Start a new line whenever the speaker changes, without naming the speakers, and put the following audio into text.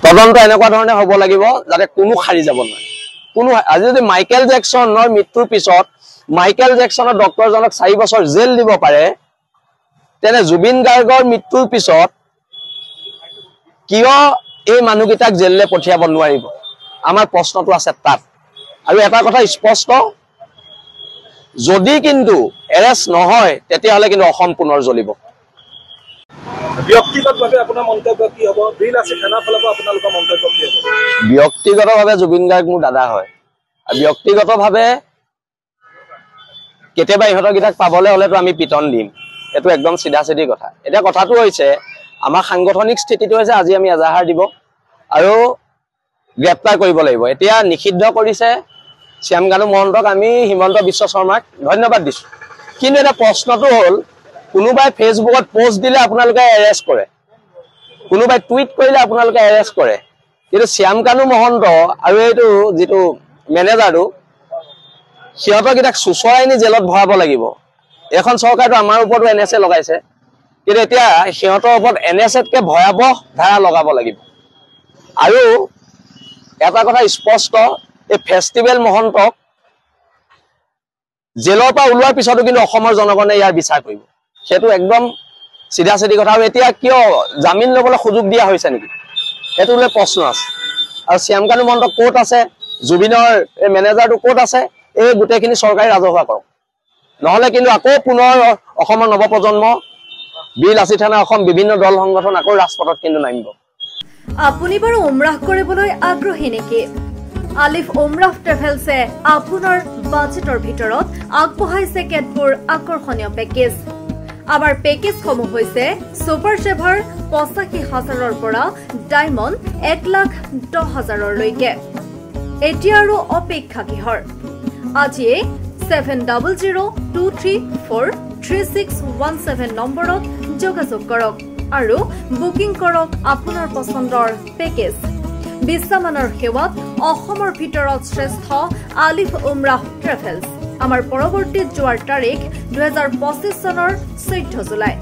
তদন্ত এনেকুৱা ধৰণে হ'ব লাগিব যাতে কোনো খাৰি যাব নোৱাৰে কোনো আজি যদি মাইকেল জেকসনৰ মৃত্যুৰ পিছত মাইকেল জেকসনৰ ডক্টৰজনক 4 বছৰ জেল দিব পাৰে তেনে জুবিন গাৰ্গৰ মৃত্যুৰ পিছত কিয় এই মানুহগিটাক জেললে পঠিয়াব নোৱাৰিব আমাৰ প্ৰশ্নটো আছে তাত আৰু এটা কথা স্পষ্ট যদি কিন্তু এৰেষ্ট নহয় তেতিয়াহলে কিন্তু অসম পুনৰ জ্বলিব
ব্যক্তিগতভাৱে আপোনাৰ মন্তব্য কি হ'ব বিল আছে থানা ফলৰ পৰা আপোনালোকৰ মন্তব্য কি হ'ব
ব্যক্তিগতভাৱে জুবিন গাৰ্গ মোৰ দাদা হয় আৰু ব্যক্তিগতভাৱে কেতিয়াবা ইহঁতৰ গিটাক পাবলৈ হলেতো আমি পিটন দিম এটো একদম সিধা সিধি কথা এটা কথাটো হৈছে আমাৰ সাংগঠনিক স্থিতিটো হৈছে আজি আমি এজাহাৰ দিব আৰু গ্ৰেপ্তাৰ কৰিব লাগিব এতিয়া নিষিদ্ধ কৰিছে শ্যামকানু মহন্তক আমি হিমন্ত বিশ্ব শৰ্মাক ধন্যবাদ দিছো কিন্তু এটা প্ৰশ্নটো হ'ল কোনোবাই ফেসবুকত পোষ্ট দিলে আপোনালোকে এৰেষ্ট কৰে কোনোবাই টুইট কৰিলে আপোনালোকে এৰেষ্ট কৰে কিন্তু শ্যামকানু মহন্ত আৰু এইটো যেটো মেনেজাৰটো সিহঁতক গিটাক সুচৰাইনি জেলত ভৰাব লাগিব এখন চৰকাৰটো আমাৰ ওপৰতো এনএসএ লগাইছে কিন্তু এতিয়া সিহঁতৰ ওপৰত এনএসএতকে ভয়াবহ ধাৰা লগাব লাগিব আৰু এটা কথা স্পষ্ট এই ফেষ্টিভেল মহন্তক জেলৰ পৰা ওলোৱাৰ পিছতো কিন্তু অসমৰ জনগণে ইয়াৰ বিচাৰ কৰিব সেটো একদম সিধা সিধি কথা এতিয়া কিয় জামিন লবলৈ সুযোগ দিয়া হৈছে নেকি এটোলে প্ৰশ্ন আছে আৰু শ্যামকানু মহন্ত কোৰ্ট আছে জুবিনৰ মেনেজাৰটো কোৰ্ট আছে এই গুটেখিনি চৰকাৰী ৰাজহুৱা কৰক নহলে কিন্তু আকৌ পুনৰ অসমৰ নৱপ্ৰজন্ম বিল আসি থানা অসম বিভিন্ন দল সংগঠন আকৌ ৰাজপথত কিন্তু নামিব
আপুনি বাৰু উমৰাহ কৰিবলৈ আগ্ৰহী নেকি আলিফ উমৰাহ ট্ৰেভেলছে আপোনাৰ বাজেটৰ ভিতৰত আগবঢ়াইছে কেতবোৰ আকৰ্ষণীয় পেকেজ আমাৰ পেকেজসমূহ হৈছে সুপাৰ সেভাৰ ৮৫,০০০ৰ পৰা ডায়মণ্ড ১,১০,০০০ লৈকে এতিয়া আৰু অপেক্ষা কিহৰ আজিয়ে 7002343617 নম্বৰত যোগাযোগ কৰক আৰু বুকিং কৰক আপোনাৰ পছন্দৰ পেকেজ বিশ্বমানৰ সেৱাত অসমৰ ভিতৰত শ্ৰেষ্ঠ আলিফ উমৰাহ ট্ৰেভেলছ আমাৰ পৰৱৰ্তী যোৱাৰ তাৰিখ ২০২৫ চনৰ ১৪ জুলাই